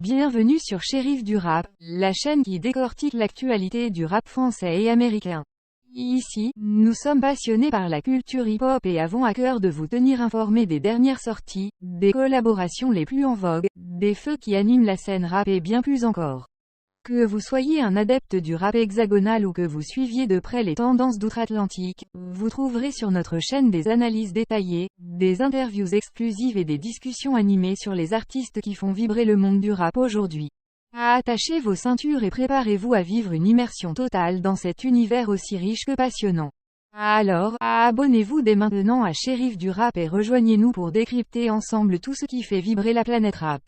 Bienvenue sur Shérif du Rap, la chaîne qui décortique l'actualité du rap français et américain. Ici, nous sommes passionnés par la culture hip-hop et avons à cœur de vous tenir informés des dernières sorties, des collaborations les plus en vogue, des feux qui animent la scène rap et bien plus encore. Que vous soyez un adepte du rap hexagonal ou que vous suiviez de près les tendances d'outre-Atlantique, vous trouverez sur notre chaîne des analyses détaillées, des interviews exclusives et des discussions animées sur les artistes qui font vibrer le monde du rap aujourd'hui. Attachez vos ceintures et préparez-vous à vivre une immersion totale dans cet univers aussi riche que passionnant. Alors, abonnez-vous dès maintenant à Shérif du Rap et rejoignez-nous pour décrypter ensemble tout ce qui fait vibrer la planète rap.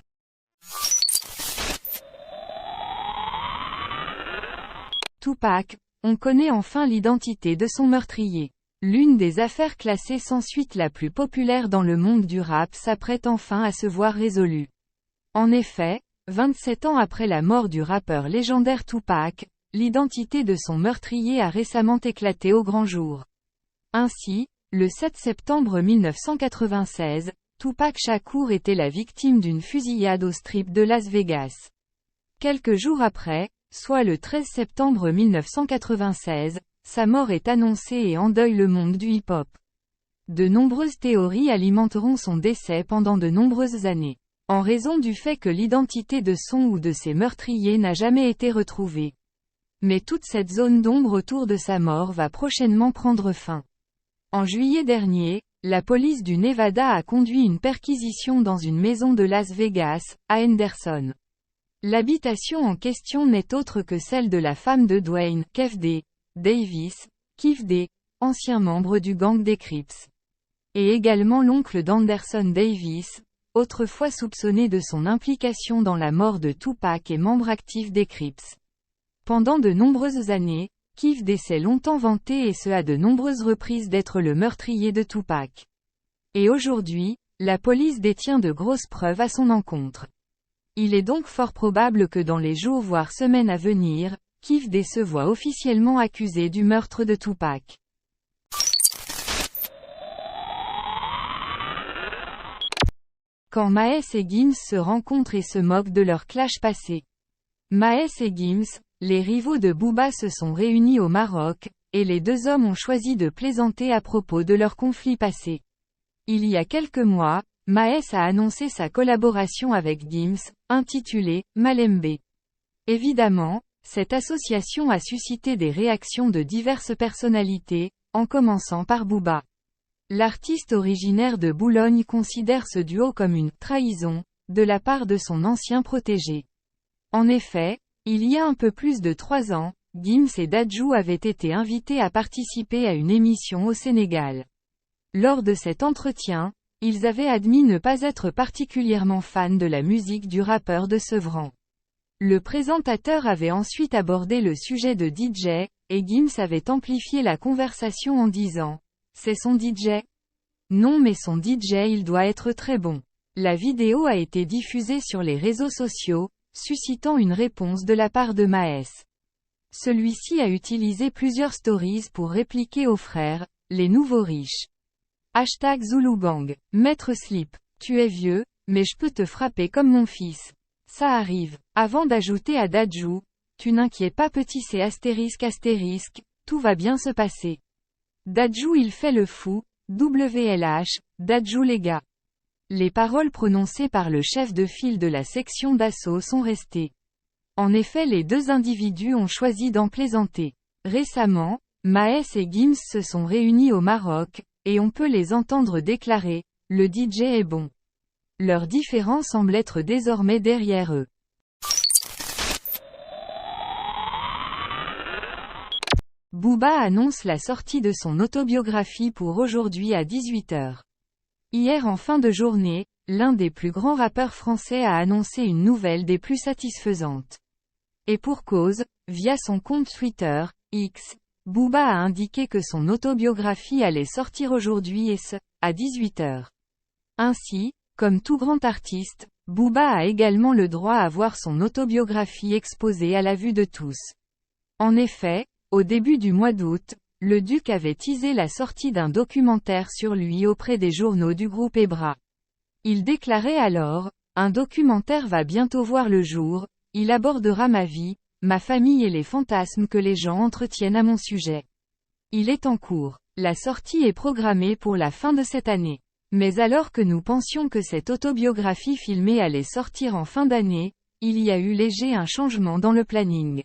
Tupac, on connaît enfin l'identité de son meurtrier. L'une des affaires classées sans suite la plus populaire dans le monde du rap s'apprête enfin à se voir résolue. En effet, 27 ans après la mort du rappeur légendaire Tupac, l'identité de son meurtrier a récemment éclaté au grand jour. Ainsi, le 7 septembre 1996, Tupac Shakur était la victime d'une fusillade au Strip de Las Vegas. Quelques jours après, soit le 13 septembre 1996, sa mort est annoncée et endeuille le monde du hip-hop. De nombreuses théories alimenteront son décès pendant de nombreuses années, en raison du fait que l'identité de son ou de ses meurtriers n'a jamais été retrouvée. Mais toute cette zone d'ombre autour de sa mort va prochainement prendre fin. En juillet dernier, la police du Nevada a conduit une perquisition dans une maison de Las Vegas, à Henderson. L'habitation en question n'est autre que celle de la femme de Dwayne, Kef D. Davis, Kef D., ancien membre du gang des Crips. Et également l'oncle d'Anderson Davis, autrefois soupçonné de son implication dans la mort de Tupac et membre actif des Crips. Pendant de nombreuses années, Kef D s'est longtemps vanté et ce à de nombreuses reprises d'être le meurtrier de Tupac. Et aujourd'hui, la police détient de grosses preuves à son encontre. Il est donc fort probable que dans les jours voire semaines à venir, Kef D se voit officiellement accusé du meurtre de Tupac. Quand Maes et Gims se rencontrent et se moquent de leur clash passé. Maes et Gims, les rivaux de Booba se sont réunis au Maroc, et les deux hommes ont choisi de plaisanter à propos de leur conflit passé. Il y a quelques mois, Maes a annoncé sa collaboration avec Gims, intitulée « Malembe ». Évidemment, cette association a suscité des réactions de diverses personnalités, en commençant par Booba. L'artiste originaire de Boulogne considère ce duo comme une « trahison » de la part de son ancien protégé. En effet, il y a un peu plus de 3 ans, Gims et Dadju avaient été invités à participer à une émission au Sénégal. Lors de cet entretien, ils avaient admis ne pas être particulièrement fans de la musique du rappeur de Sevran. Le présentateur avait ensuite abordé le sujet de DJ, et Gims avait amplifié la conversation en disant « C'est son DJ ? Non mais son DJ il doit être très bon. » La vidéo a été diffusée sur les réseaux sociaux, suscitant une réponse de la part de Maes. Celui-ci a utilisé plusieurs stories pour répliquer aux frères, les nouveaux riches. #ZuluGang. Maître Slip. Tu es vieux, mais je peux te frapper comme mon fils. Ça arrive. Avant d'ajouter à Dadju, tu n'inquiète pas petit c'est ***, tout va bien se passer. Dadju il fait le fou, WLH, Dadju les gars. Les paroles prononcées par le chef de file de la section d'assaut sont restées. En effet les deux individus ont choisi d'en plaisanter. Récemment, Maes et Gims se sont réunis au Maroc, et on peut les entendre déclarer « Le DJ est bon ». Leur différend semble être désormais derrière eux. Booba annonce la sortie de son autobiographie pour aujourd'hui à 18h. Hier en fin de journée, l'un des plus grands rappeurs français a annoncé une nouvelle des plus satisfaisantes. Et pour cause, via son compte Twitter, X, Booba a indiqué que son autobiographie allait sortir aujourd'hui et ce, à 18h. Ainsi, comme tout grand artiste, Booba a également le droit à voir son autobiographie exposée à la vue de tous. En effet, au début du mois d'août, le Duc avait teasé la sortie d'un documentaire sur lui auprès des journaux du groupe Ebra. Il déclarait alors, Un documentaire va bientôt voir le jour, il abordera ma vie, ma famille et les fantasmes que les gens entretiennent à mon sujet. Il est en cours. La sortie est programmée pour la fin de cette année. Mais alors que nous pensions que cette autobiographie filmée allait sortir en fin d'année, il y a eu léger un changement dans le planning.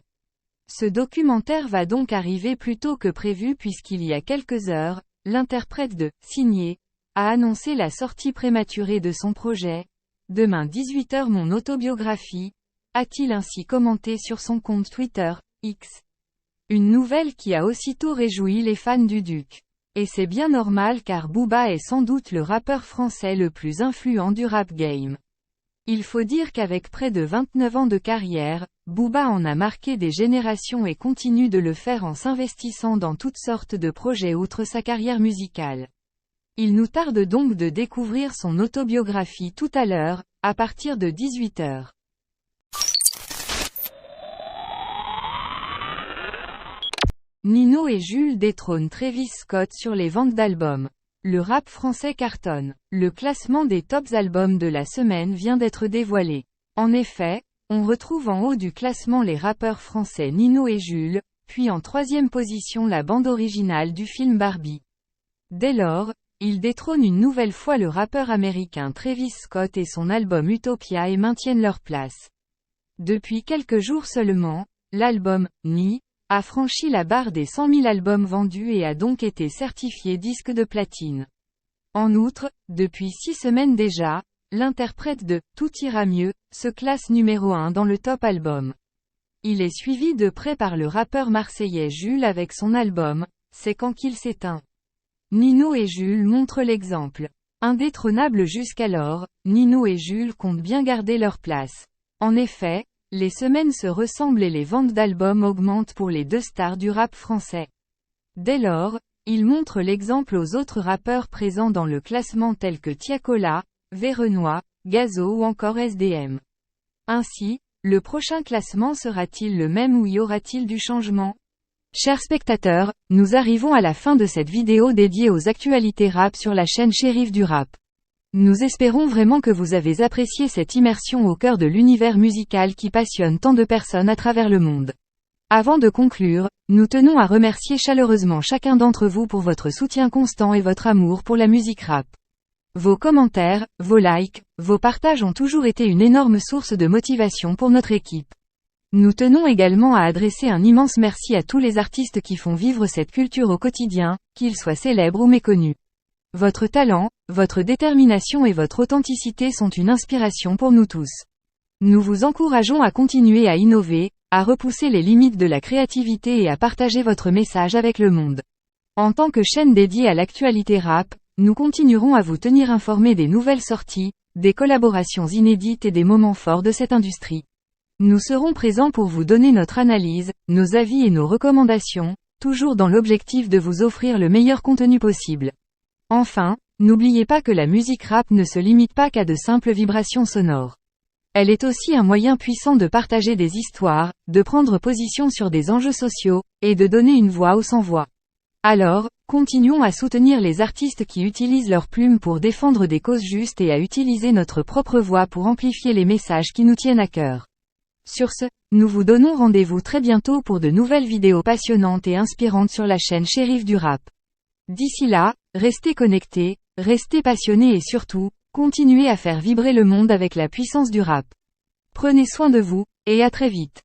Ce documentaire va donc arriver plus tôt que prévu puisqu'il y a quelques heures, l'interprète de « Signé » a annoncé la sortie prématurée de son projet. Demain 18h mon autobiographie, a-t-il ainsi commenté sur son compte Twitter, X. Une nouvelle qui a aussitôt réjoui les fans du Duc. Et c'est bien normal car Booba est sans doute le rappeur français le plus influent du rap game. Il faut dire qu'avec près de 29 ans de carrière, Booba en a marqué des générations et continue de le faire en s'investissant dans toutes sortes de projets outre sa carrière musicale. Il nous tarde donc de découvrir son autobiographie tout à l'heure, à partir de 18h. Nino et Jules détrônent Travis Scott sur les ventes d'albums. Le rap français cartonne. Le classement des tops albums de la semaine vient d'être dévoilé. En effet, on retrouve en haut du classement les rappeurs français Nino et Jules, puis en troisième position la bande originale du film Barbie. Dès lors, ils détrônent une nouvelle fois le rappeur américain Travis Scott et son album Utopia et maintiennent leur place. Depuis quelques jours seulement, l'album « Ni » a franchi la barre des 100 000 albums vendus et a donc été certifié disque de platine. En outre, depuis 6 semaines déjà, l'interprète de « Tout ira mieux » se classe numéro 1 dans le top album. Il est suivi de près par le rappeur marseillais Jules avec son album « C'est quand qu'il s'éteint ». Nino et Jules montrent l'exemple. Indétrônables jusqu'alors, Nino et Jules comptent bien garder leur place. En effet, les semaines se ressemblent et les ventes d'albums augmentent pour les deux stars du rap français. Dès lors, ils montrent l'exemple aux autres rappeurs présents dans le classement tels que Tiakola, Verenois, Gazo ou encore SDM. Ainsi, le prochain classement sera-t-il le même ou y aura-t-il du changement? Chers spectateurs, nous arrivons à la fin de cette vidéo dédiée aux actualités rap sur la chaîne Shérif du Rap. Nous espérons vraiment que vous avez apprécié cette immersion au cœur de l'univers musical qui passionne tant de personnes à travers le monde. Avant de conclure, nous tenons à remercier chaleureusement chacun d'entre vous pour votre soutien constant et votre amour pour la musique rap. Vos commentaires, vos likes, vos partages ont toujours été une énorme source de motivation pour notre équipe. Nous tenons également à adresser un immense merci à tous les artistes qui font vivre cette culture au quotidien, qu'ils soient célèbres ou méconnus. Votre talent, votre détermination et votre authenticité sont une inspiration pour nous tous. Nous vous encourageons à continuer à innover, à repousser les limites de la créativité et à partager votre message avec le monde. En tant que chaîne dédiée à l'actualité rap, nous continuerons à vous tenir informés des nouvelles sorties, des collaborations inédites et des moments forts de cette industrie. Nous serons présents pour vous donner notre analyse, nos avis et nos recommandations, toujours dans l'objectif de vous offrir le meilleur contenu possible. Enfin, n'oubliez pas que la musique rap ne se limite pas qu'à de simples vibrations sonores. Elle est aussi un moyen puissant de partager des histoires, de prendre position sur des enjeux sociaux, et de donner une voix aux sans-voix. Alors, continuons à soutenir les artistes qui utilisent leurs plumes pour défendre des causes justes et à utiliser notre propre voix pour amplifier les messages qui nous tiennent à cœur. Sur ce, nous vous donnons rendez-vous très bientôt pour de nouvelles vidéos passionnantes et inspirantes sur la chaîne Shérif du Rap. D'ici là, restez connectés, restez passionnés et surtout, continuez à faire vibrer le monde avec la puissance du rap. Prenez soin de vous, et à très vite.